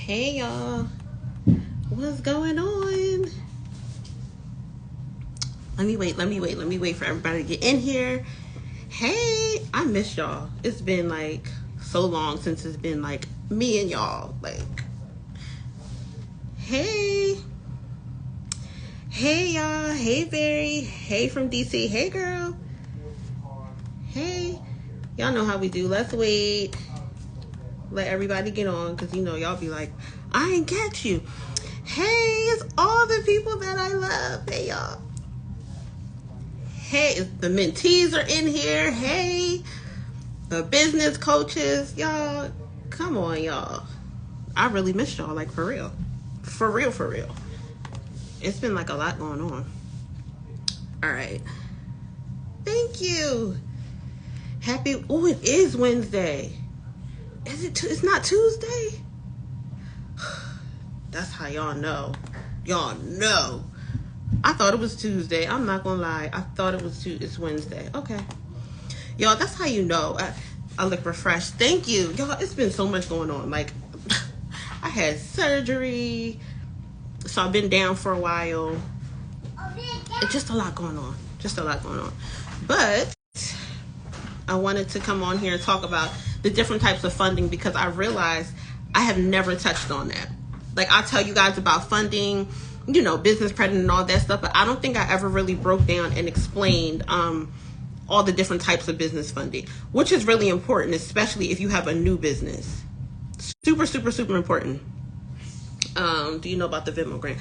Hey y'all, what's going on? Let me wait for everybody to get in here. Hey, I miss y'all. It's been like so long since it's been like me and y'all. Like, hey y'all. Hey Barry. Hey from DC. Hey girl. Hey, y'all know how we do. Let's wait. Let everybody get on, because you know y'all be like, I ain't catch you. Hey, it's all the people that I love. Hey y'all. Hey, the mentees are in here. Hey, the business coaches. Y'all, come on, y'all. I really miss y'all, like for real. For real. It's been like a lot going on. All right. Thank you. Happy, oh, it is Wednesday. Is it? It's not Tuesday? That's how y'all know. Y'all know. I thought it was Tuesday. I'm not gonna lie. I thought it was It's Wednesday. Okay. Y'all, that's how you know. I look refreshed. Thank you. Y'all, it's been so much going on. Like, I had surgery. So I've been down for a while. It's just a lot going on. But I wanted to come on here and talk about the different types of funding, because I realized I have never touched on that. Like, I tell you guys about funding, you know, business credit and all that stuff, but I don't think I ever really broke down and explained all the different types of business funding, which is really important, especially if you have a new business. Super important. Do you know about the Venmo grant?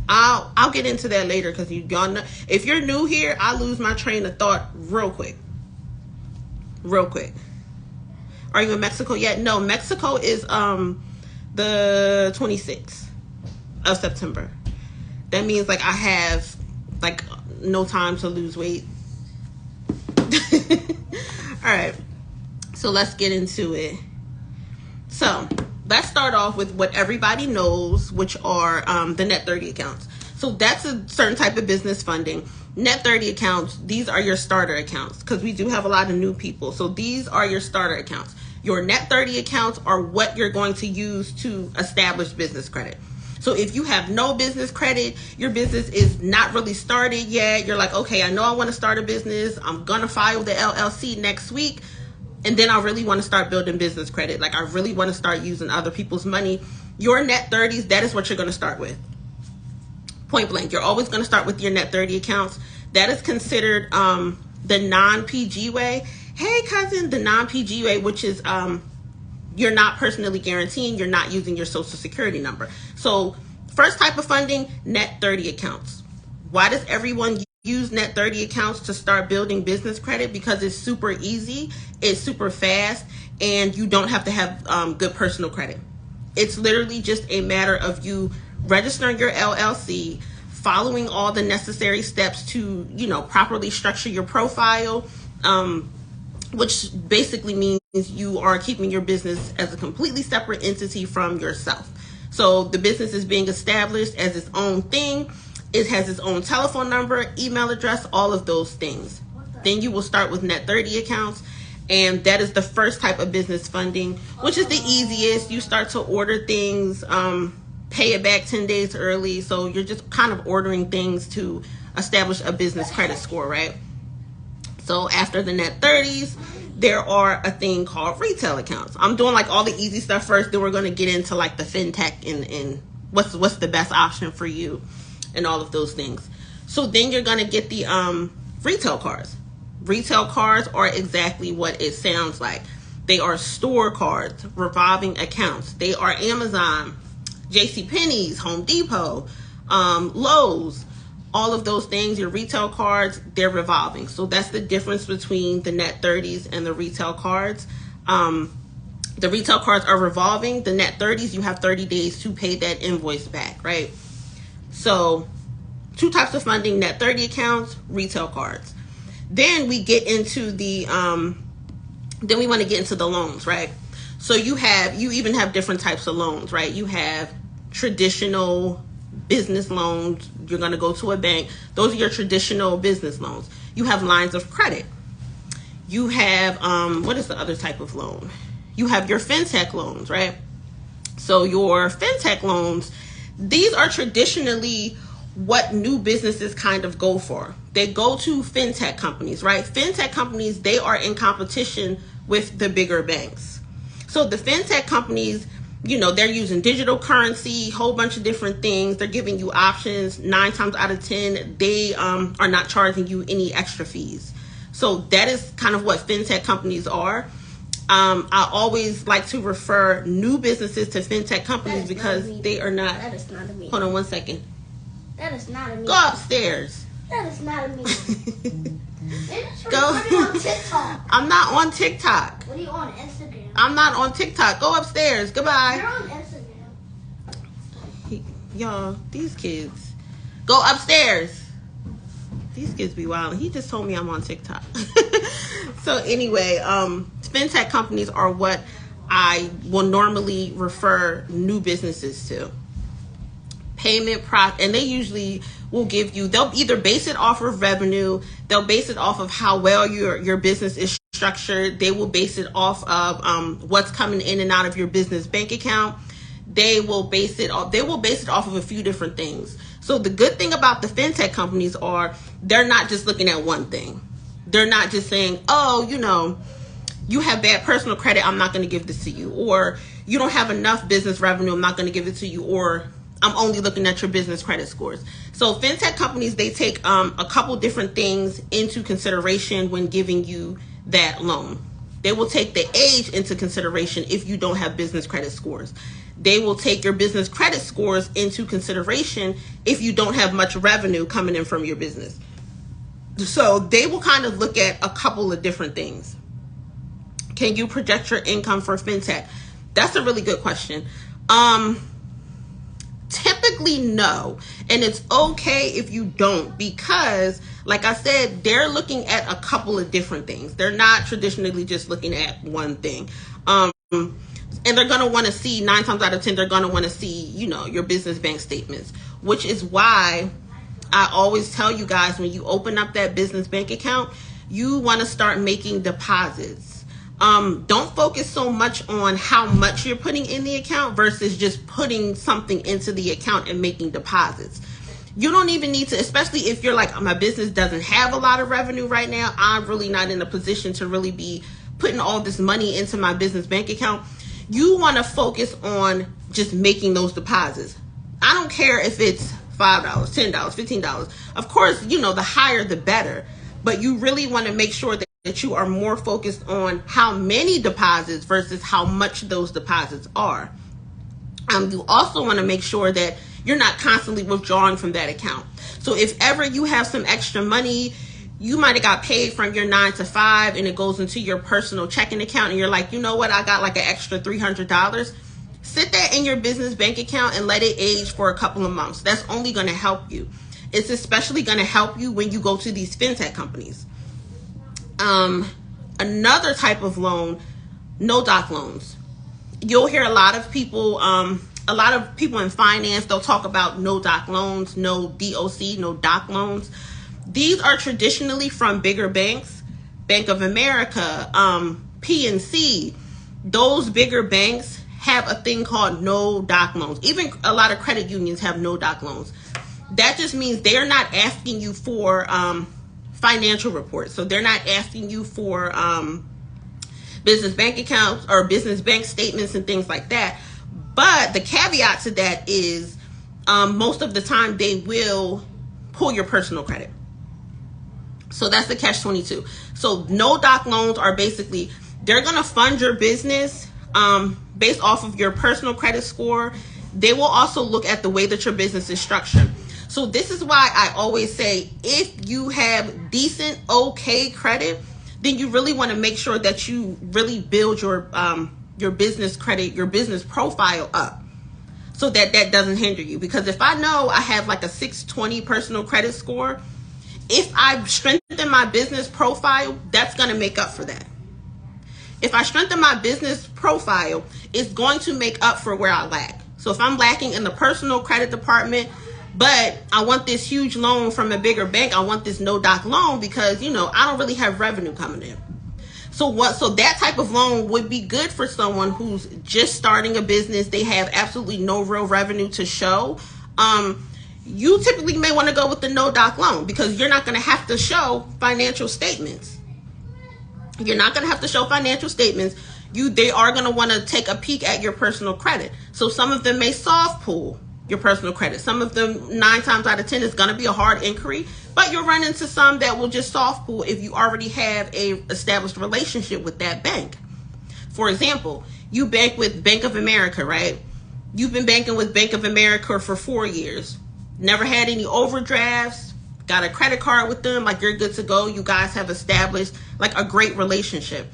I'll get into that later, because y'all know, if you're new here, I lose my train of thought real quick. Are you in Mexico yet? No, Mexico is the 26th of September. That means like I have like no time to lose weight. All right, so let's get into it. So let's start off with what everybody knows, which are the net 30 accounts. So that's a certain type of business funding. Net 30 accounts, these are your starter accounts, because we do have a lot of new people. So these are your starter accounts. Your net 30 accounts are what you're going to use to establish business credit. So if you have no business credit, your business is not really started yet. You're like, okay, I know I want to start a business. I'm going to file the LLC next week. And then I really want to start building business credit. Like, I really want to start using other people's money. Your net 30s, that is what you're going to start with. Point blank. You're always going to start with your net 30 accounts. That is considered the non-PG way. Hey, cousin, the non-PG way, which is you're not personally guaranteeing, you're not using your social security number. So first type of funding, net 30 accounts. Why does everyone use net 30 accounts to start building business credit? Because it's super easy, it's super fast, and you don't have to have good personal credit. It's literally just a matter of you registering your LLC, following all the necessary steps to, you know, properly structure your profile, which basically means you are keeping your business as a completely separate entity from yourself. So the business is being established as its own thing. It has its own telephone number, email address, all of those things. Then you will start with net 30 accounts. And that is the first type of business funding, which is the easiest. You start to order things, pay it back 10 days early. So you're just kind of ordering things to establish a business credit score, right? So after the net 30s, there are a thing called retail accounts. I'm doing like all the easy stuff first. Then we're going to get into like the Fintech and what's the best option for you and all of those things. So then you're going to get the retail cards. Retail cards are exactly what it sounds like. They are store cards, revolving accounts. They are Amazon, JCPenney's, Home Depot, Lowe's, all of those things. Your retail cards, they're revolving. So that's the difference between the net 30s and the retail cards. The retail cards are revolving. The net 30s, you have 30 days to pay that invoice back, right? So two types of funding, net 30 accounts, retail cards. Then we get into the, then we want to get into the loans, right? So you even have different types of loans, right? You have traditional business loans. You're going to go to a bank. Those are your traditional business loans. You have lines of credit. You have, what is the other type of loan? You have your Fintech loans, right? So your fintech loans, these are traditionally what new businesses kind of go for. They go to fintech companies, right? Fintech companies, they are in competition with the bigger banks. So the fintech companies, they're using digital currency, whole bunch of different things. They're giving you options. 9 times out of 10, they are not charging you any extra fees. So that is kind of what fintech companies are. I always like to refer new businesses to fintech companies because they are not. That is not a me. Hold on 1 second. That is not a me. Go upstairs. That is not a me. Go. On TikTok. I'm not on TikTok. What are you on Instagram? I'm not on TikTok. Go upstairs. Goodbye. You're on Instagram. Y'all, these kids. Go upstairs. These kids be wild. He just told me I'm on TikTok. So anyway, fintech companies are what I will normally refer new businesses to. And they usually will give you, they'll either base it off of revenue, they'll base it off of how well your business is structured, they will base it off of what's coming in and out of your business bank account. They will base it off of a few different things. So the good thing about the fintech companies are they're not just looking at one thing. They're not just saying, oh, you have bad personal credit, I'm not going to give this to you. Or you don't have enough business revenue, I'm not going to give it to you. Or I'm only looking at your business credit scores. So fintech companies, they take a couple different things into consideration when giving you that loan. They will take the age into consideration if you don't have business credit scores. They will take your business credit scores into consideration if you don't have much revenue coming in from your business. So they will kind of look at a couple of different things. Can you project your income for fintech? That's a really good question. Typically no, and it's okay if you don't, because like I said, they're looking at a couple of different things. They're not traditionally just looking at one thing. And they're going to want to see, 9 times out of 10, they're going to want to see, your business bank statements, which is why I always tell you guys, when you open up that business bank account, you want to start making deposits. Don't focus so much on how much you're putting in the account versus just putting something into the account and making deposits. You don't even need to, especially if you're like, my business doesn't have a lot of revenue right now, I'm really not in a position to really be putting all this money into my business bank account. You want to focus on just making those deposits. I don't care if it's $5, $10, $15. Of course, the higher the better, but you really want to make sure that you are more focused on how many deposits versus how much those deposits are. You also want to make sure that you're not constantly withdrawing from that account. So if ever you have some extra money, you might have got paid from your 9 to 5 and it goes into your personal checking account and you're like, you know what, I got like an extra $300. Sit that in your business bank account and let it age for a couple of months. That's only going to help you. It's especially going to help you when you go to these fintech companies. Another type of loan, no doc loans. You'll hear a lot of people in finance, they'll talk about no doc loans, no DOC, no doc loans. These are traditionally from bigger banks, Bank of America, PNC. Those bigger banks have a thing called no doc loans. Even a lot of credit unions have no doc loans. That just means they're not asking you for financial reports. So they're not asking you for business bank accounts or business bank statements and things like that. But the caveat to that is most of the time they will pull your personal credit. So that's the catch-22. So no doc loans are basically, they're going to fund your business based off of your personal credit score. They will also look at the way that your business is structured. So this is why I always say, if you have decent, okay credit, then you really want to make sure that you really build your business credit, your business profile up, so that that doesn't hinder you. Because if I know I have like a 620 personal credit score, if I strengthen my business profile, that's going to make up for that. If I strengthen my business profile, it's going to make up for where I lack. So if I'm lacking in the personal credit department, but I want this huge loan from a bigger bank, I want this no doc loan because, I don't really have revenue coming in. So that type of loan would be good for someone who's just starting a business. They have absolutely no real revenue to show. You typically may want to go with the no doc loan because you're not going to have to show financial statements. You're not going to have to show financial statements. They are going to want to take a peek at your personal credit. So some of them may soft pull your personal credit. Some of them, 9 times out of 10, is going to be a hard inquiry, but you'll run into some that will just soft pull if you already have a established relationship with that bank. For example, you bank with Bank of America, right? You've been banking with Bank of America for 4 years. Never had any overdrafts, got a credit card with them, like you're good to go. You guys have established like a great relationship.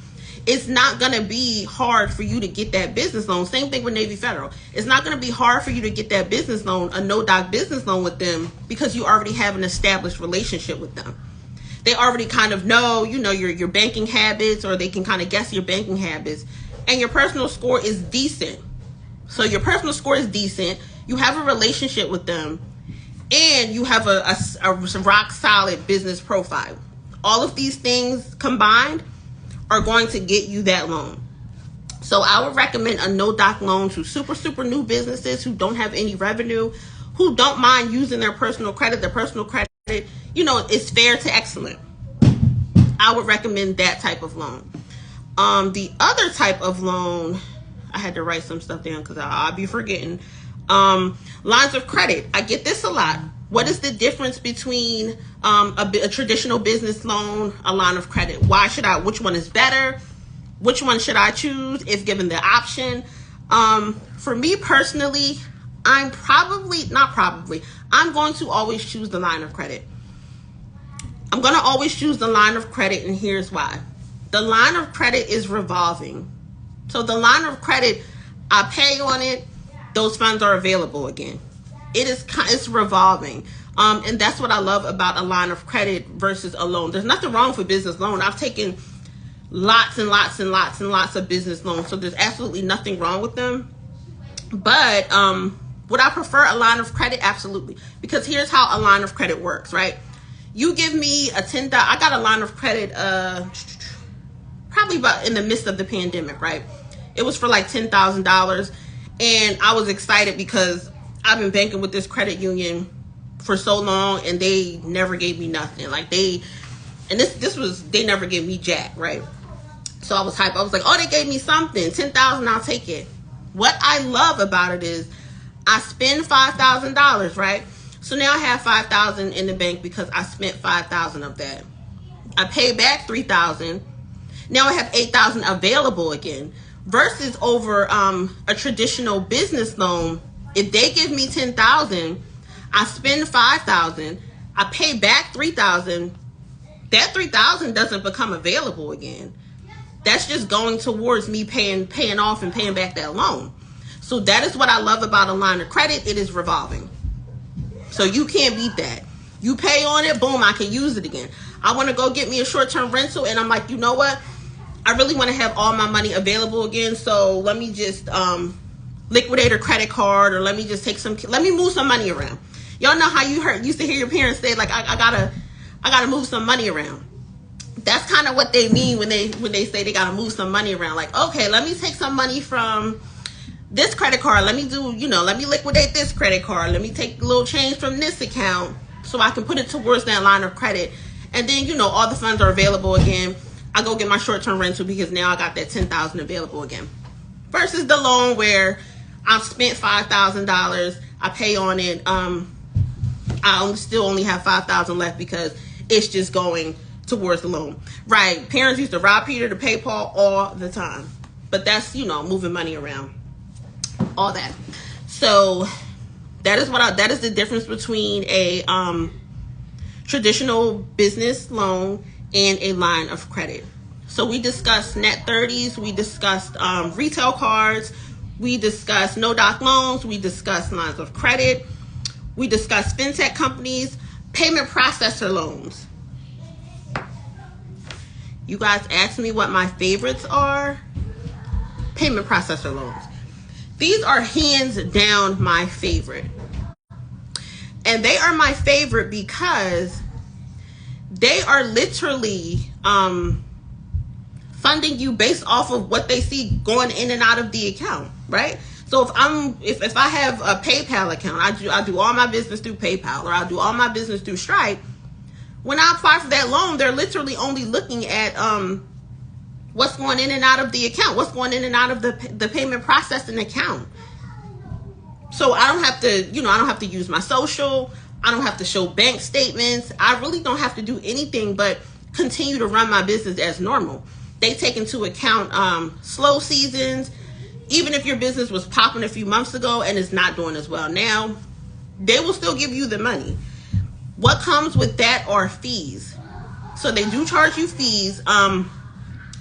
It's not going to be hard for you to get that business loan. Same thing with Navy Federal. It's not going to be hard for you to get that business loan, a no-doc business loan with them, because you already have an established relationship with them. They already kind of know, your banking habits, or they can kind of guess your banking habits. And your personal score is decent. So your personal score is decent. You have a relationship with them. And you have a rock solid business profile. All of these things combined are going to get you that loan. So I would recommend a no-doc loan to super new businesses who don't have any revenue, who don't mind using their personal credit. Their personal credit, is fair to excellent. I would recommend that type of loan. The other type of loan, I had to write some stuff down because I'll be forgetting. Lines of credit. I get this a lot. What is the difference between a traditional business loan, a line of credit? Which one is better? Which one should I choose if given the option? For me personally, I'm going to always choose the line of credit. I'm going to always choose the line of credit, and here's why. The line of credit is revolving. So the line of credit, I pay on it, those funds are available again. It's revolving. And that's what I love about a line of credit versus a loan. There's nothing wrong with business loan. I've taken lots and lots and lots and lots of business loans. So there's absolutely nothing wrong with them. But would I prefer a line of credit? Absolutely. Because here's how a line of credit works, right? You give me a $10,000. I got a line of credit probably about in the midst of the pandemic, right? It was for like $10,000. And I was excited because I've been banking with this credit union for so long, and they never gave me nothing. They never gave me jack, right? So I was hyped. I was like, oh, they gave me something, $10,000, I'll take it. What I love about it is I spend $5,000, right? So now I have $5,000 in the bank because I spent $5,000 of that. I pay back $3,000. Now I have $8,000 available again. Versus over a traditional business loan, if they give me $10,000, I spend $5,000, I pay back $3,000. That $3,000 doesn't become available again. That's just going towards me paying off and paying back that loan. So that is what I love about a line of credit. It is revolving. So you can't beat that. You pay on it, boom, I can use it again. I want to go get me a short-term rental, and I'm like, you know what? I really want to have all my money available again, so let me just liquidate a credit card, or let me just let me move some money around. Y'all know how you used to hear your parents say, like, I gotta move some money around. That's kind of what they mean when they say they gotta move some money around. Like, okay, let me take some money from this credit card. Let me liquidate this credit card. Let me take a little change from this account so I can put it towards that line of credit. And then, all the funds are available again. I go get my short-term rental because now I got that $10,000 available again. Versus the loan where I've spent $5,000, I pay on it. I still only have $5,000 left because it's just going towards the loan. Right? Parents used to rob Peter to pay Paul all the time. But that's, moving money around. All that. So that is the difference between a traditional business loan and a line of credit. So we discussed net 30s, we discussed retail cards, we discussed no-doc loans, we discussed lines of credit, we discussed fintech companies, payment processor loans. You guys asked me what my favorites are. Payment processor loans. These are hands down my favorite. And they are my favorite because they are literally funding you based off of what they see going in and out of the account, right? So if I have a PayPal account, I do all my business through PayPal, or I do all my business through Stripe. When I apply for that loan, they're literally only looking at what's going in and out of the account, what's going in and out of the payment processing account. So I don't have to, I don't have to use my social. I don't have to show bank statements. I really don't have to do anything but continue to run my business as normal. They take into account slow seasons. Even if your business was popping a few months ago and is not doing as well now, they will still give you the money. What comes with that are fees. So they do charge you fees.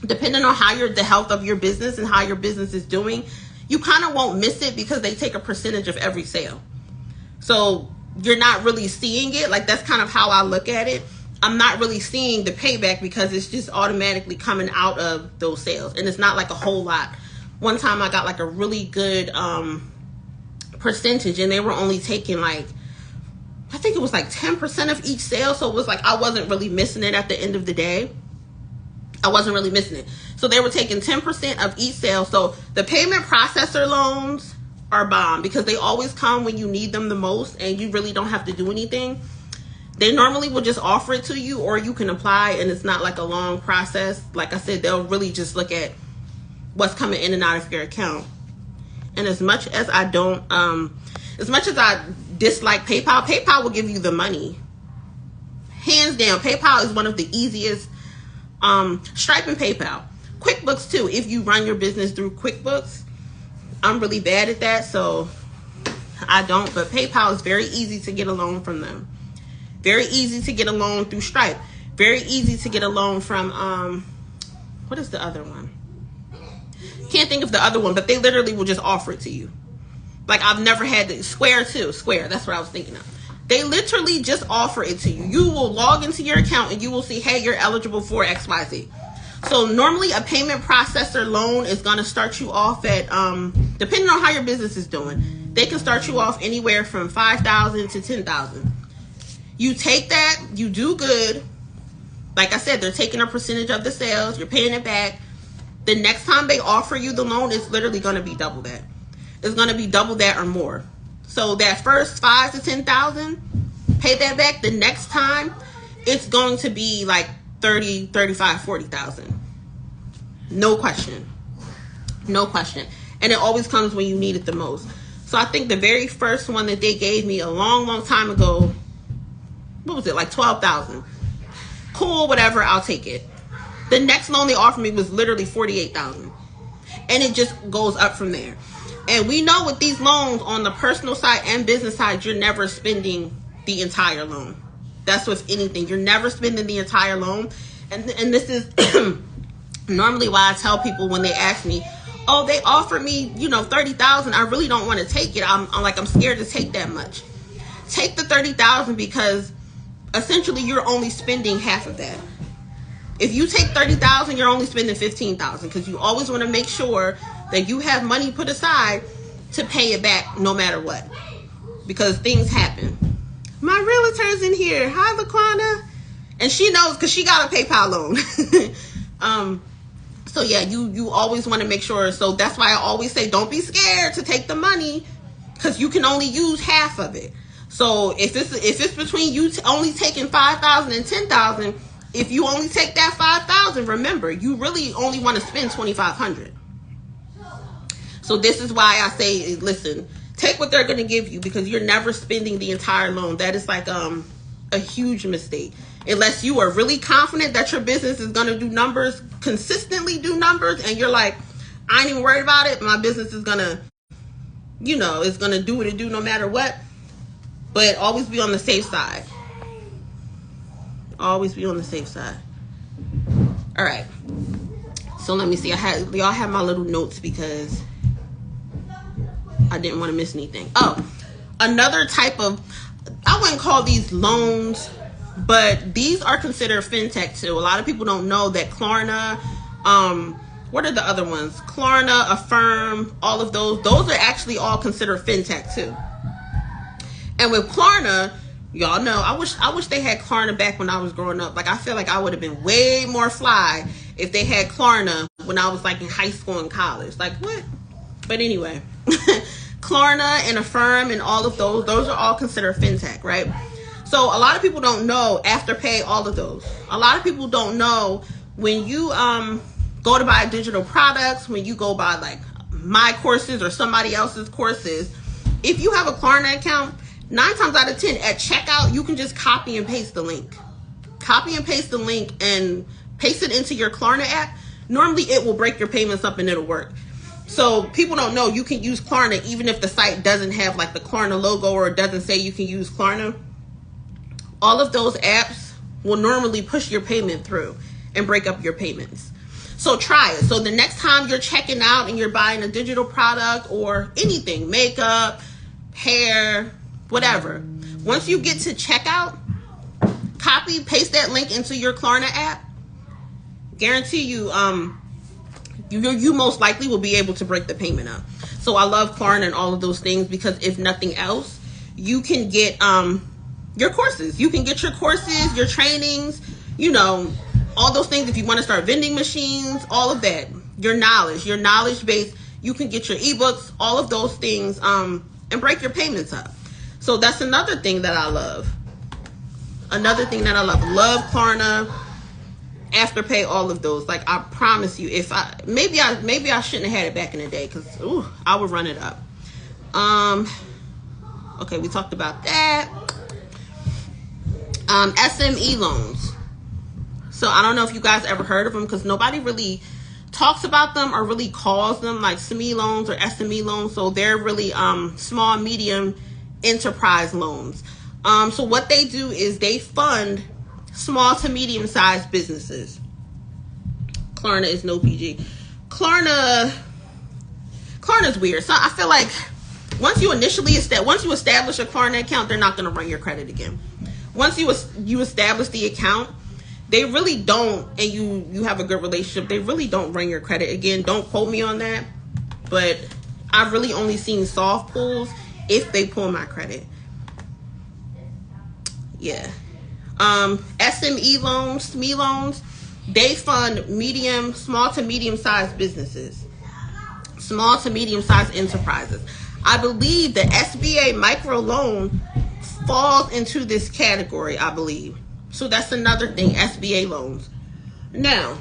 Depending on how the health of your business and how your business is doing, you kind of won't miss it because they take a percentage of every sale. So you're not really seeing it. Like, that's kind of how I look at it. I'm not really seeing the payback because it's just automatically coming out of those sales. And it's not like a whole lot. One time I got like a really good percentage, and they were only taking like, I think it was like 10% of each sale. So it was like I wasn't really missing it at the end of the day. I wasn't really missing it. So they were taking 10% of each sale. So the payment processor loans are bomb because they always come when you need them the most and you really don't have to do anything. They normally will just offer it to you, or you can apply, and it's not like a long process. Like I said, they'll really just look at what's coming in and out of your account. And as much as I dislike PayPal will give you the money. Hands down, PayPal is one of the easiest. Stripe and PayPal. QuickBooks too, if you run your business through QuickBooks. I'm really bad at that, so I don't. But PayPal is very easy to get a loan from them. Very easy to get a loan through Stripe. Very easy to get a loan from, what is the other one? Can't think of the other one, but they literally will just offer it to you. Like, I've never had Square too. Square, that's what I was thinking of. They literally just offer it to you. You will log into your account and you will see, hey, you're eligible for XYZ. So normally a payment processor loan is going to start you off at, depending on how your business is doing, they can start you off anywhere from $5,000 to $10,000. You take that, you do good. Like I said, they're taking a percentage of the sales. You're paying it back. The next time they offer you the loan, it's literally going to be double that. It's going to be double that or more. So that first $5,000 to $10,000, pay that back. The next time, it's going to be like $30,000, $35,000, $40,000. No question. No question. And it always comes when you need it the most. So I think the very first one that they gave me a long, long time ago, what was it, like $12,000? Cool, whatever, I'll take it. The next loan they offered me was literally $48,000. And it just goes up from there. And we know with these loans on the personal side and business side, you're never spending the entire loan. That's with anything. You're never spending the entire loan. And this is normally why I tell people when they ask me, oh, they offered me, $30,000. I really don't want to take it. I'm scared to take that much. Take the $30,000 because essentially you're only spending half of that. If you take $30,000, you're only spending $15,000 because you always want to make sure that you have money put aside to pay it back no matter what, because things happen. My realtor's in here. Hi, LaQuana. And she knows because she got a PayPal loan. So yeah, you always want to make sure. So that's why I always say, don't be scared to take the money because you can only use half of it. So if it's between you only taking $5,000 and $10,000, if you only take that $5,000, remember, you really only want to spend $2,500. So this is why I say, listen, take what they're going to give you because you're never spending the entire loan. That is like a huge mistake. Unless you are really confident that your business is going to do numbers, consistently do numbers, and you're like, I ain't even worried about it. My business is going to, it's going to do what it do no matter what. But always be on the safe side. Always be on the safe side. All right. So let me see. Y'all have my little notes because I didn't want to miss anything. Oh, another type of, I wouldn't call these loans, but these are considered fintech too. A lot of people don't know that Klarna, what are the other ones? Klarna, Affirm, all of those are actually all considered fintech too. And with Klarna, Y'all know, I wish they had Klarna back when I was growing up. Like, I feel like I would have been way more fly if they had Klarna when I was like in high school and college. Like, what? But anyway, Klarna and Affirm and all of those are all considered fintech, right? So a lot of people don't know Afterpay, all of those. A lot of people don't know when you go to buy digital products, when you go buy like my courses or somebody else's courses, if you have a Klarna account, 9 times out of 10 at checkout, you can just copy and paste the link. Copy and paste the link and paste it into your Klarna app. Normally it will break your payments up and it'll work. So people don't know you can use Klarna even if the site doesn't have like the Klarna logo or it doesn't say you can use Klarna. All of those apps will normally push your payment through and break up your payments. So try it. So the next time you're checking out and you're buying a digital product or anything, makeup, hair, whatever, once you get to checkout, copy, paste that link into your Klarna app. Guarantee you, you most likely will be able to break the payment up. So I love Klarna and all of those things because if nothing else, you can get your courses. You can get your courses, your trainings, you know, all those things. If you want to start vending machines, all of that, your knowledge base, you can get your ebooks, all of those things, and break your payments up. So that's another thing that I love. Love Klarna, Afterpay, all of those. Like, I promise you, if maybe I shouldn't have had it back in the day because I would run it up. Okay, we talked about that. SME loans. So I don't know if you guys ever heard of them because nobody really talks about them or really calls them like SME loans or SME loans. So they're really small, medium enterprise loans. So what they do is they fund small to medium sized businesses. Klarna is no PG. Klarna's weird. So I feel like once you establish a Klarna account, they're not going to run your credit again. Once you establish the account, they really don't, and you have a good relationship, they really don't run your credit again. Don't quote me on that, but I've really only seen soft pulls if they pull my credit. Yeah. SME loans, SME loans, they fund small to medium-sized businesses, small to medium-sized enterprises. I believe the SBA micro loan falls into this category, I believe. So that's another thing, SBA loans. Now,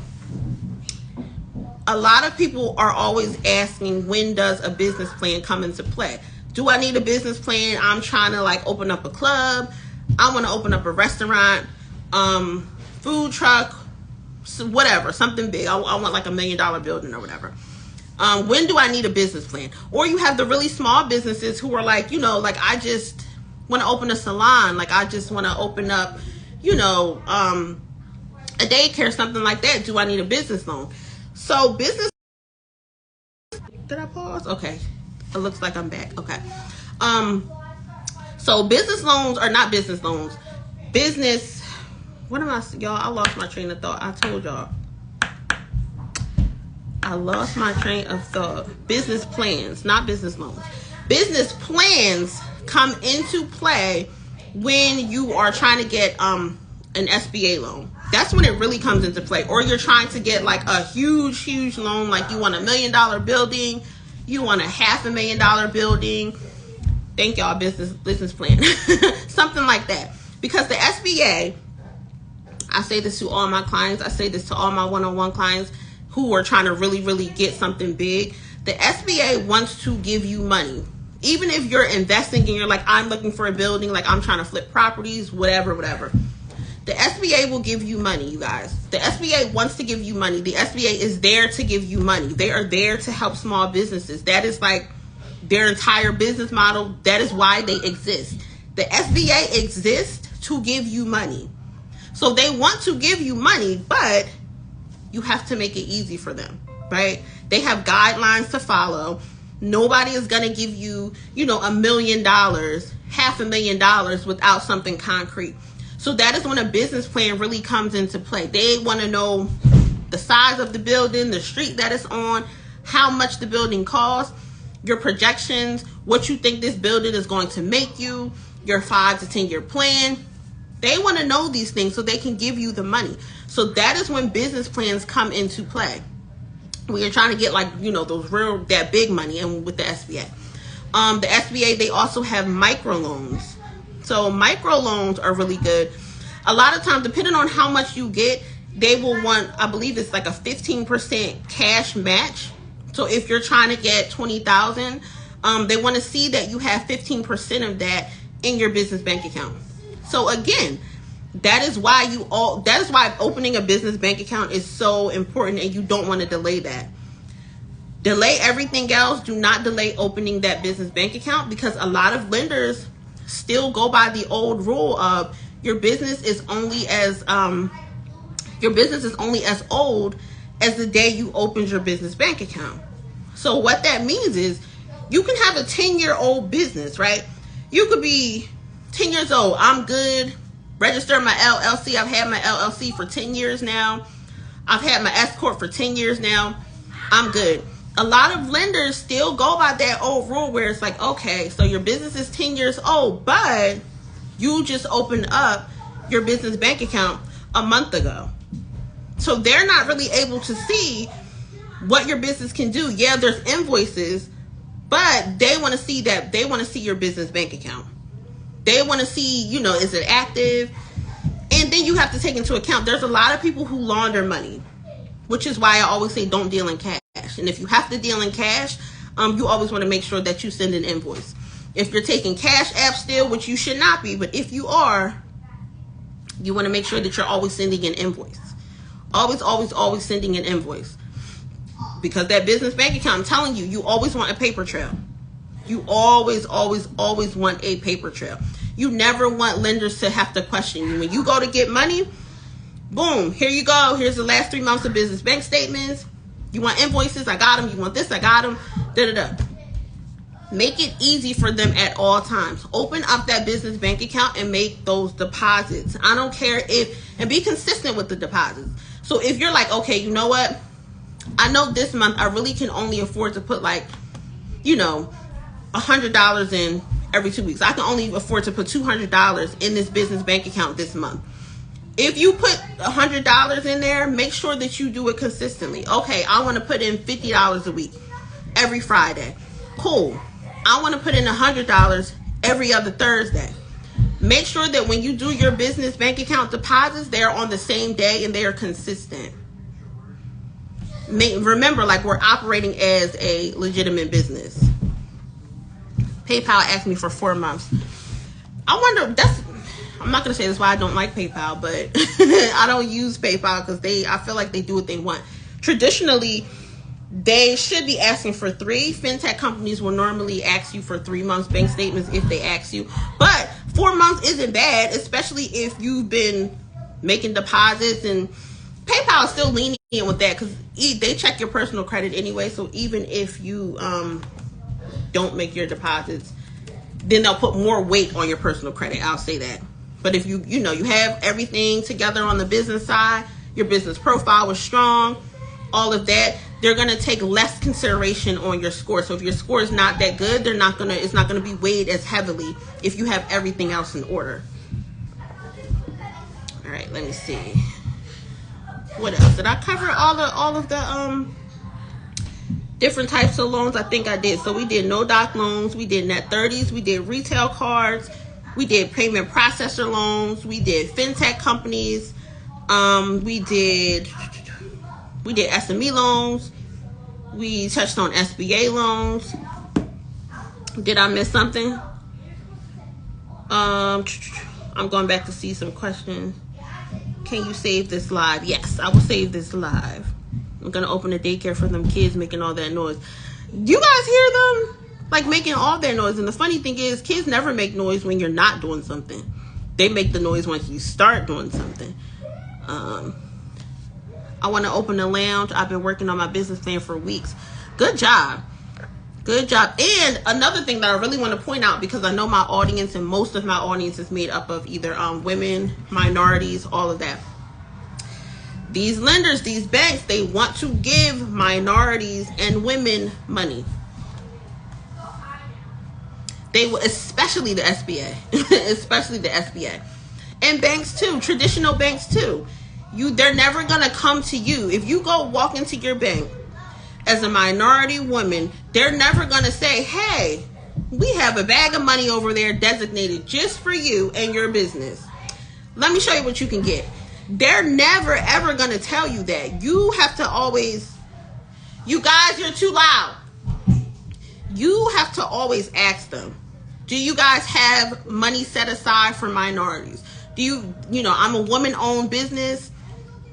a lot of people are always asking, when does a business plan come into play? Do I need a business plan? I'm trying to like open up a club. I want to open up a restaurant, food truck, whatever, something big. I want like $1 million building or whatever. When do I need a business plan? Or you have the really small businesses who are like, you know, like I just want to open a salon. Like I just want to open up, you know, a daycare, something like that. Do I need a business loan? So business, did I pause? Okay. It looks like I'm back. Okay. So business loans are not business loans. Y'all, I lost my train of thought. I told y'all. I lost my train of thought. Business plans, not business loans. Business plans come into play when you are trying to get an SBA loan. That's when it really comes into play. Or you're trying to get like a huge loan, like you want $1 million building, you want a $500,000 building. Thank y'all, business plan. Something like that. Because the SBA, I say this to all my clients, I say this to all my one-on-one clients who are trying to really get something big. The SBA wants to give you money. Even if you're investing and you're like, I'm looking for a building, like I'm trying to flip properties, whatever. The SBA will give you money, you guys. The SBA wants to give you money. The SBA is there to give you money. They are there to help small businesses. That is like their entire business model. That is why they exist. The SBA exists to give you money. So they want to give you money, but you have to make it easy for them, right? They have guidelines to follow. Nobody is going to give you, you know, $1 million, $500,000 without something concrete. So that is when a business plan really comes into play. They want to know the size of the building, the street that it's on, how much the building costs, your projections, what you think this building is going to make you, your 5 to 10 year plan. They want to know these things so they can give you the money. So that is when business plans come into play. When you're trying to get that big money, and with the SBA. The SBA, they also have microloans. So microloans are really good. A lot of times, depending on how much you get, they will want, I believe it's like a 15% cash match. So if you're trying to get $20,000, they want to see that you have 15% of that in your business bank account. So again, that is why opening a business bank account is so important, and you don't want to delay that. Delay everything else. Do not delay opening that business bank account, because a lot of lenders still go by the old rule of your business is only as old as the day you opened your business bank account. So what that means is you can have a 10-year-old business, right? You could be 10 years old. I'm good. Register my LLC. I've had my LLC for 10 years now. I've had my S Corp for 10 years now. I'm good. A lot of lenders still go by that old rule where it's like, okay, so your business is 10 years old, but you just opened up your business bank account a month ago. So they're not really able to see what your business can do. Yeah, there's invoices, but they want to see that. They want to see your business bank account. They want to see, is it active? And then you have to take into account, there's a lot of people who launder money, which is why I always say don't deal in cash. And if you have to deal in cash, you always want to make sure that you send an invoice. If you're taking Cash App still, which you should not be, but if you are, you want to make sure that you're always sending an invoice. Always sending an invoice. Because that business bank account, I'm telling you, you always want a paper trail. You always want a paper trail. You never want lenders to have to question you. When you go to get money, boom, here you go. Here's the last 3 months of business bank statements. You want invoices? I got them. You want this? I got them. Make it easy for them at all times. Open up that business bank account and make those deposits. I don't care and be consistent with the deposits. So if you're like, okay, you know what? I know this month I really can only afford to put $100 in every 2 weeks. I can only afford to put $200 in this business bank account this month. If you put $100 in there, make sure that you do it consistently. Okay, I want to put in $50 a week every Friday. Cool. I want to put in $100 every other Thursday. Make sure that when you do your business bank account deposits, they are on the same day and they are consistent. Remember, we're operating as a legitimate business. PayPal asked me for 4 months. I wonder, I'm not going to say that's why I don't like PayPal, but I don't use PayPal because I feel like they do what they want. Traditionally, they should be asking for 3. Fintech companies will normally ask you for 3 months bank statements if they ask you. But 4 months isn't bad, especially if you've been making deposits. And PayPal is still lenient with that because they check your personal credit anyway. So even if you don't make your deposits, then they'll put more weight on your personal credit. I'll say that. But if you have everything together on the business side, your business profile was strong, all of that, they're going to take less consideration on your score. So if your score is not that good, it's not going to be weighed as heavily if you have everything else in order. All right, let me see. What else? Did I cover all of the different types of loans? I think I did. So we did no doc loans, we did net 30s, we did retail cards, we did payment processor loans, we did fintech companies, we did SME loans, we touched on SBA loans. Did I miss something? I'm going back to see some questions. Can you save this live? Yes, I will save this live. I'm going to open a daycare for them kids making all that noise. Do you guys hear them? Making all that noise. And the funny thing is, kids never make noise when you're not doing something. They make the noise once you start doing something. I want to open a lounge. I've been working on my business plan for weeks. Good job. Good job. And another thing that I really want to point out, because I know my audience and most of my audience is made up of either women, minorities, all of that. These lenders, these banks, they want to give minorities and women money. They will, especially the SBA, especially the SBA, and banks too, traditional banks too. They're never gonna come to you if you go walk into your bank as a minority woman. They're never gonna say, "Hey, we have a bag of money over there designated just for you and your business. Let me show you what you can get." They're never ever gonna tell you that. You have to always, you guys, you're too loud. You have to always ask them, do you guys have money set aside for minorities? Do you know, I'm a woman-owned business.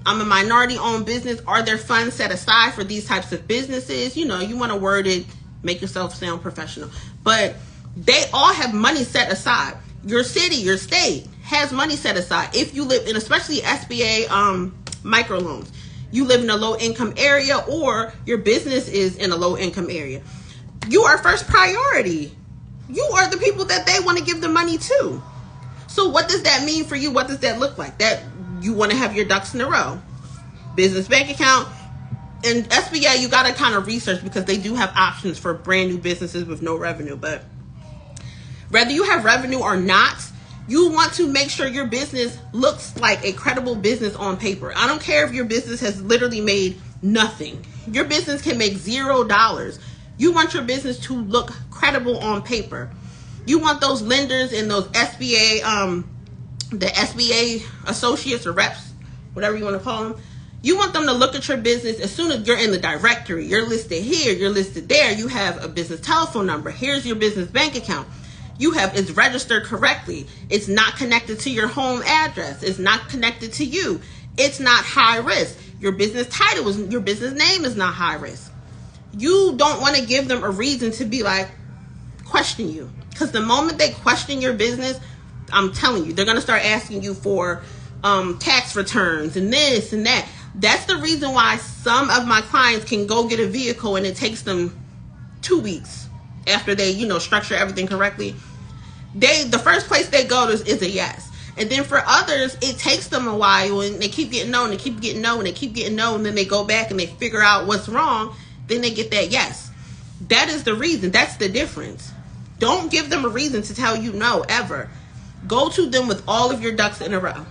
I'm a minority-owned business. Are there funds set aside for these types of businesses? You know, you want to word it, make yourself sound professional. But they all have money set aside. Your city, your state has money set aside. If you live in, especially SBA microloans, you live in a low-income area or your business is in a low-income area, you are first priority. You are the people that they want to give the money to. So what does that mean for you? What does that look like? That you want to have your ducks in a row. Business bank account. And SBA, you got to kind of research because they do have options for brand new businesses with no revenue. But whether you have revenue or not, you want to make sure your business looks like a credible business on paper. I don't care if your business has literally made nothing. Your business can make $0. You want your business to look credible on paper. You want those lenders and those SBA, the SBA associates or reps, whatever you want to call them. You want them to look at your business as soon as you're in the directory. You're listed here, you're listed there. You have a business telephone number. Here's your business bank account. It's registered correctly. It's not connected to your home address. It's not connected to you. It's not high risk. Your business title your business name is not high risk. You don't want to give them a reason to be like, question you. Because the moment they question your business, I'm telling you, they're going to start asking you for tax returns and this and that. That's the reason why some of my clients can go get a vehicle and it takes them 2 weeks after they, structure everything correctly. The first place they go to is a yes. And then for others, it takes them a while and they keep getting no and they keep getting no and they keep getting no. And then they go back and they figure out what's wrong. Then they get that yes. That is the reason. That's the difference. Don't give them a reason to tell you no, ever. Go to them with all of your ducks in a row.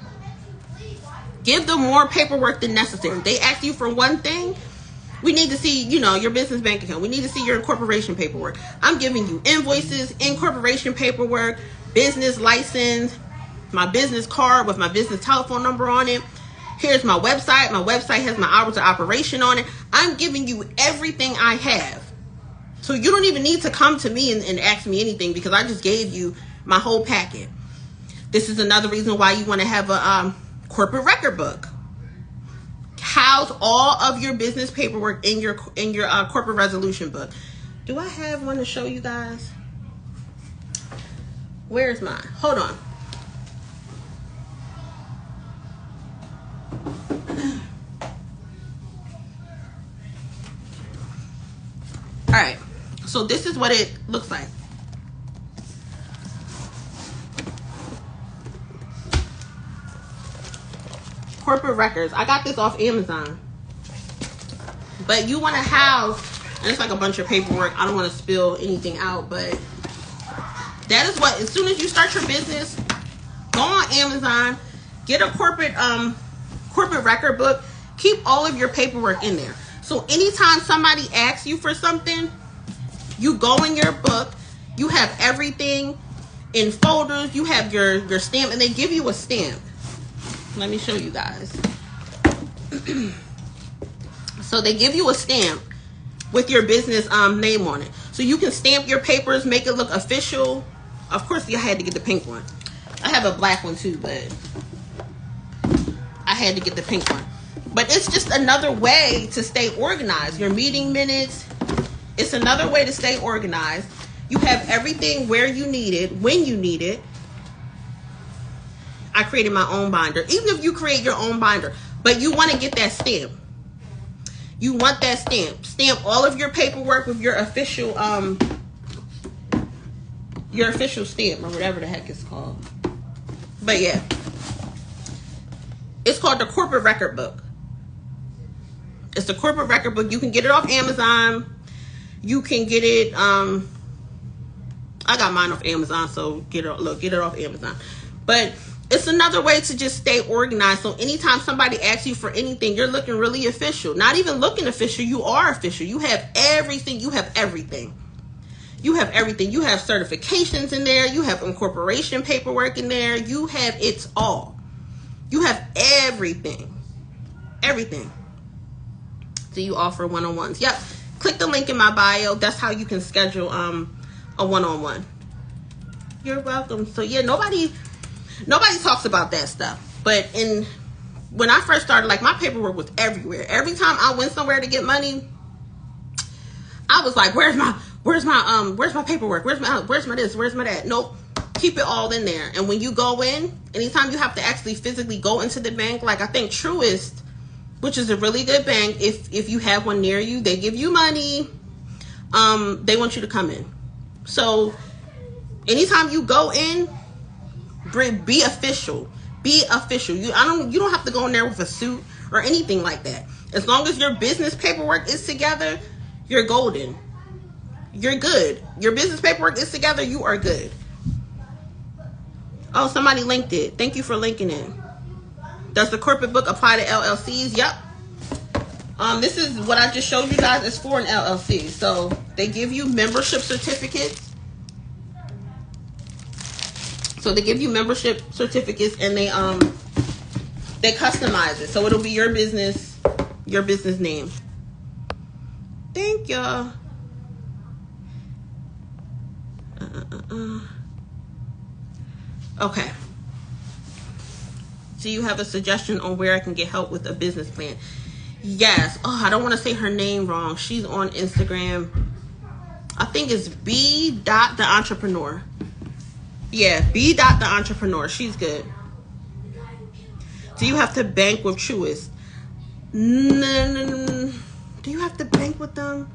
Give them more paperwork than necessary. They ask you for one thing. We need to see, your business bank account. We need to see your incorporation paperwork. I'm giving you invoices, incorporation paperwork, business license, my business card with my business telephone number on it. Here's my website. My website has my hours of operation on it. I'm giving you everything I have. So you don't even need to come to me and ask me anything because I just gave you my whole packet. This is another reason why you want to have a corporate record book. House all of your business paperwork in your corporate resolution book. Do I have one to show you guys? Where's mine? Hold on. All right. So this is what it looks like. Corporate records. I got this off Amazon. But you want to house, and it's like a bunch of paperwork. I don't want to spill anything out, but that is what, as soon as you start your business, go on Amazon, get a corporate record book, keep all of your paperwork in there. So anytime somebody asks you for something, you go in your book, you have everything in folders, you have your stamp, and they give you a stamp. Let me show you guys. So they give you a stamp with your business name on it. So you can stamp your papers, make it look official. Of course, I had to get the pink one. I have a black one too, but I had to get the pink one. But it's just another way to stay organized. Your meeting minutes, it's another way to stay organized. You have everything where you need it, when you need it. I created my own binder. Even if you create your own binder, but you want to get that stamp. You want that stamp. Stamp all of your paperwork with your official stamp or whatever the heck it's called. But yeah, it's called the corporate record book. It's the corporate record book. You can get it off Amazon. You can get it. I got mine off Amazon, so get it off Amazon. But it's another way to just stay organized. So anytime somebody asks you for anything, you're looking really official. Not even looking official, you are official. You have everything. You have everything. You have everything. You have certifications in there. You have incorporation paperwork in there. You have it all. You have everything. Everything. Do you offer one-on-ones? Yep. Click the link in my bio. That's how you can schedule a one-on-one. You're welcome. So yeah, nobody talks about that stuff. But when I first started, like, my paperwork was everywhere. Every time I went somewhere to get money, I was like, where's my paperwork? Where's my this? Where's my that? Nope. Keep it all in there. And when you go in, anytime you have to actually physically go into the bank, like I think Truist, which is a really good bank, if you have one near you, they give you money. They want you to come in. So anytime you go in, be official. Be official. You don't have to go in there with a suit or anything like that. As long as your business paperwork is together, you're golden. You're good. Your business paperwork is together, you are good. Oh, somebody linked it. Thank you for linking it. Does the corporate book apply to LLCs? Yep. This is what I just showed you guys is for an LLC. So they give you membership certificates. So they give you membership certificates, and they customize it. So it'll be your business name. Thank y'all. Okay. Do you have a suggestion on where I can get help with a business plan? Yes. Oh, I don't want to say her name wrong. She's on Instagram. I think it's B.the entrepreneur. Yeah, B.the entrepreneur. She's good. Do you have to bank with Truist? No. Do you have to bank with them?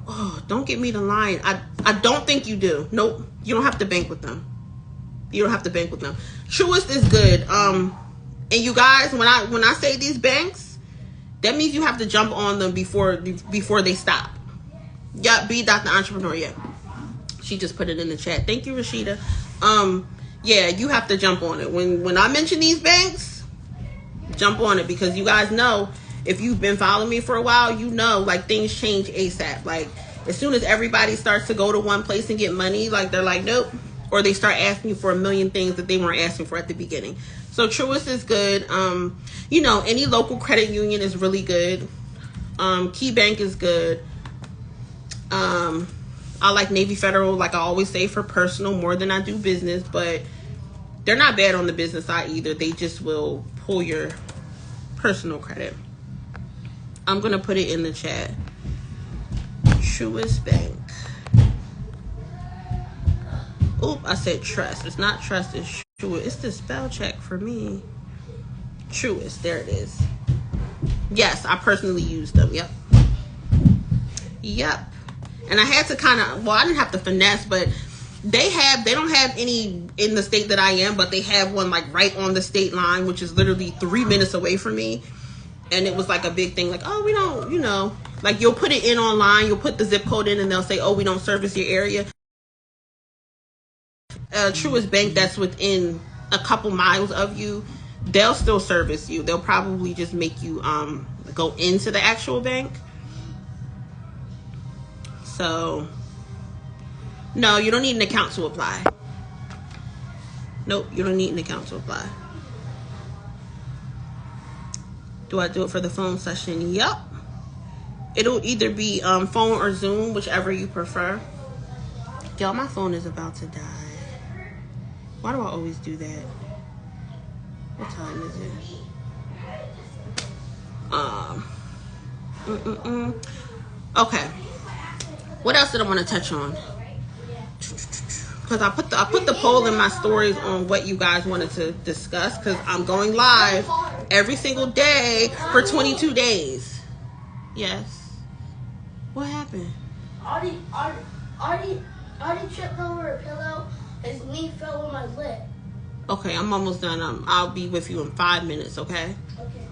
Oh, don't get me to lying. I don't think you do. Nope. You don't have to bank with them. You don't have to bank with them. Truist is good. And you guys, when I say these banks, that means you have to jump on them before they stop. Yeah, B.the entrepreneur. Yeah. She just put it in the chat. Thank you, Rashida. Yeah, you have to jump on it. When I mention these banks, jump on it, because you guys know, if you've been following me for a while, you know, like, things change ASAP. Like, as soon as everybody starts to go to one place and get money, like, they're like, nope. Or they start asking you for a million things that they weren't asking for at the beginning. So Truist is good. You know, any local credit union is really good. Key Bank is good. I like Navy Federal, like I always say, for personal more than I do business, but they're not bad on the business side either. They just will pull your personal credit. I'm going to put it in the chat. Truist Bank. Oop, I said trust. It's not trust, it's Truist. It's the spell check for me. Truist, there it is. Yes, I personally use them. Yep. And I had to kind of, well, I didn't have to finesse, but they don't have any in the state that I am, but they have one like right on the state line, which is literally 3 minutes away from me. And it was like a big thing, like, oh, we don't, you know, like, you'll put it in online, you'll put the zip code in, and they'll say, oh, we don't service your area. Truist Bank that's within a couple miles of you, they'll still service you. They'll probably just make you go into the actual bank. So, no, you don't need an account to apply. Nope, you don't need an account to apply. Do I do it for the phone session? Yup. It'll either be phone or Zoom, whichever you prefer. Y'all, my phone is about to die. Why do I always do that? What time is it? Okay. What else did I want to touch on? Because I put the poll in my stories on what you guys wanted to discuss, because I'm going live every single day for 22 days. Yes. What happened? Artie tripped over a pillow. His knee fell on my lip. Okay, I'm almost done. I'll be with you in 5 minutes, okay? Okay.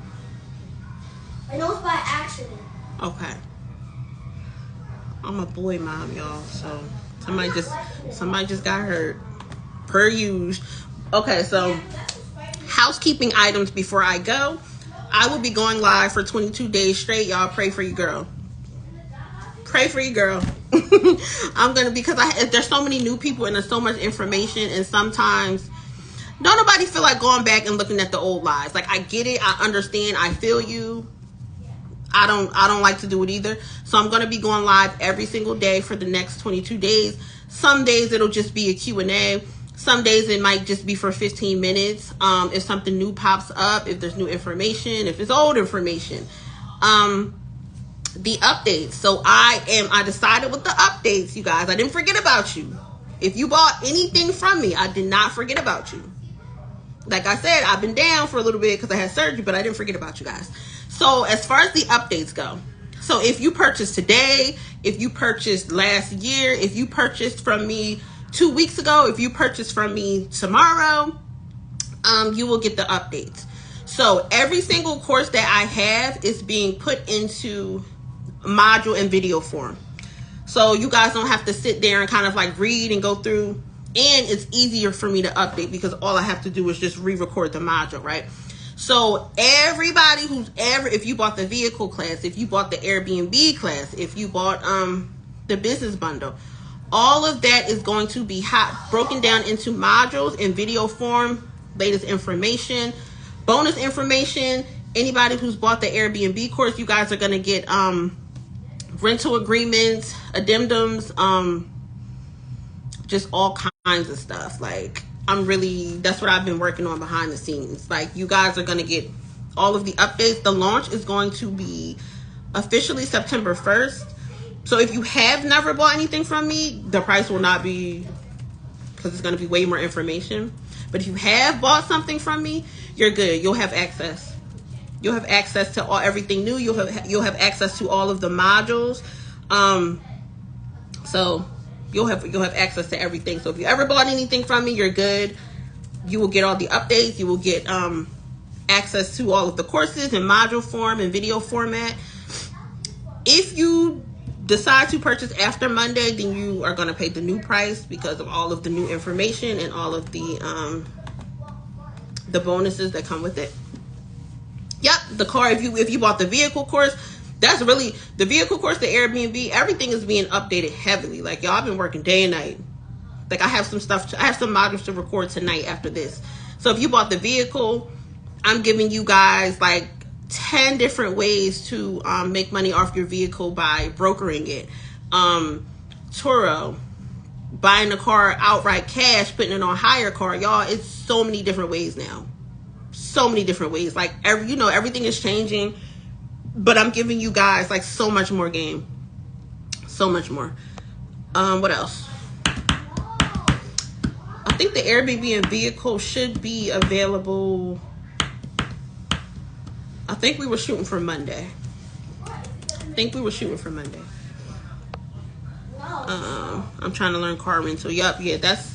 I know it's by accident. Okay. I'm a boy mom, y'all. So somebody just got hurt. Per usual. Okay, so housekeeping items before I go. I will be going live for 22 days straight. Y'all pray for your girl. Pray for your girl. I'm gonna, because there's so many new people and there's so much information, and sometimes don't nobody feel like going back and looking at the old lives. Like, I get it, I understand, I feel you. I don't like to do it either. So I'm gonna be going live every single day for the next 22 days. Some days it'll just be a Q&A. Some days it might just be for 15 minutes. If something new pops up, if there's new information, if it's old information. The updates. So I decided with the updates, you guys. I didn't forget about you. If you bought anything from me, I did not forget about you. Like I said, I've been down for a little bit because I had surgery, but I didn't forget about you guys. So as far as the updates go, so if you purchased today, if you purchased last year, if you purchased from me 2 weeks ago, if you purchase from me tomorrow, you will get the updates. So every single course that I have is being put into module and video form. So you guys don't have to sit there and kind of like read and go through. And it's easier for me to update because all I have to do is just re-record the module, right? So everybody if you bought the vehicle class, if you bought the Airbnb class, if you bought the business bundle, all of that is going to be broken down into modules in video form, latest information, bonus information. Anybody who's bought the Airbnb course, you guys are going to get rental agreements, addendums, just all kinds of stuff. Like, that's what I've been working on behind the scenes. Like, you guys are going to get all of the updates. The launch is going to be officially September 1st. So if you have never bought anything from me, the price will not be, because it's going to be way more information. But if you have bought something from me, you're good. You'll have access. You'll have access to everything new. You'll have access to all of the modules. So you'll have access to everything. So if you ever bought anything from me, you're good. You will get all the updates. You will get access to all of the courses in module form and video format. If you decide to purchase after Monday, then you are going to pay the new price because of all of the new information and all of the bonuses that come with it. Yep, the car. If you bought the vehicle course, that's really the vehicle course, the Airbnb. Everything is being updated heavily. Like, y'all, I've been working day and night. Like, I have some modules to record tonight after this. So if you bought the vehicle, I'm giving you guys like 10 different ways to make money off your vehicle by brokering it. Turo, buying the car outright cash, putting it on hire car. Y'all, it's so many different ways now. So many different ways. Like, everything is changing, but I'm giving you guys like so much more game. So much more. What else? I think the Airbnb and vehicle should be available. I think we were shooting for Monday. I'm trying to learn car rental. Yup, yeah, that's,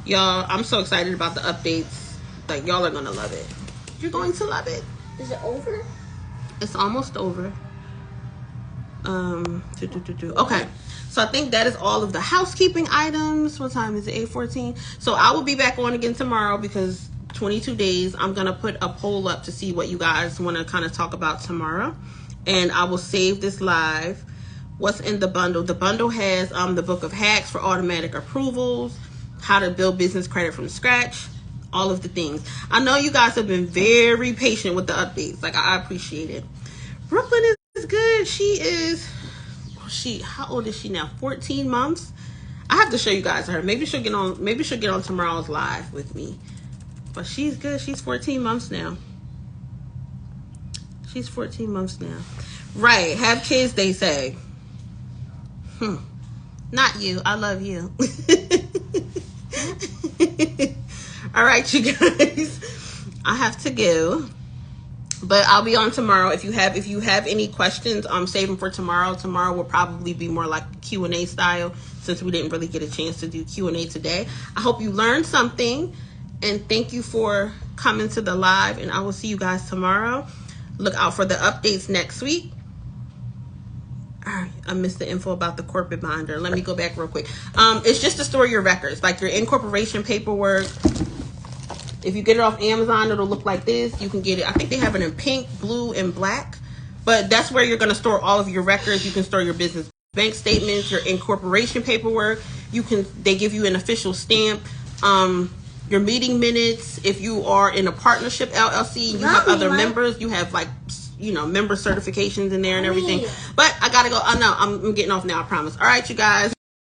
y'all, I'm so excited about the updates. Like, y'all are gonna love it. You're going to love it. Is it over? It's almost over. Okay, so I think that is all of the housekeeping items. What time is it? 8:14. So I will be back on again tomorrow because 22 days. I'm gonna put a poll up to see what you guys want to kind of talk about tomorrow, and I will save this live. What's in the bundle? The bundle has the book of hacks for automatic approvals, how to build business credit from scratch, all of the things. I know you guys have been very patient with the updates. Like, I appreciate it. Brooklyn is good. How old is she now? 14 months. I have to show you guys her. Maybe she'll get on tomorrow's live with me. But she's good. She's 14 months now. Right. Have kids, they say. Not you. I love you. All right, you guys. I have to go. But I'll be on tomorrow. If you have any questions, save them for tomorrow. Tomorrow will probably be more like Q&A style since we didn't really get a chance to do Q&A today. I hope you learned something. And thank you for coming to the live. And I will see you guys tomorrow. Look out for the updates next week. I missed the info about the corporate binder. Let me go back real quick. It's just to store your records, like your incorporation paperwork. If you get it off Amazon, it'll look like this. You can get it. I think they have it in pink, blue, and black. But that's where you're going to store all of your records. You can store your business bank statements, your incorporation paperwork. They give you an official stamp. Your meeting minutes. If you are in a partnership LLC, you have other members. You have like, member certifications in there and everything. But I gotta go. I know I'm getting off now. I promise. All right, you guys.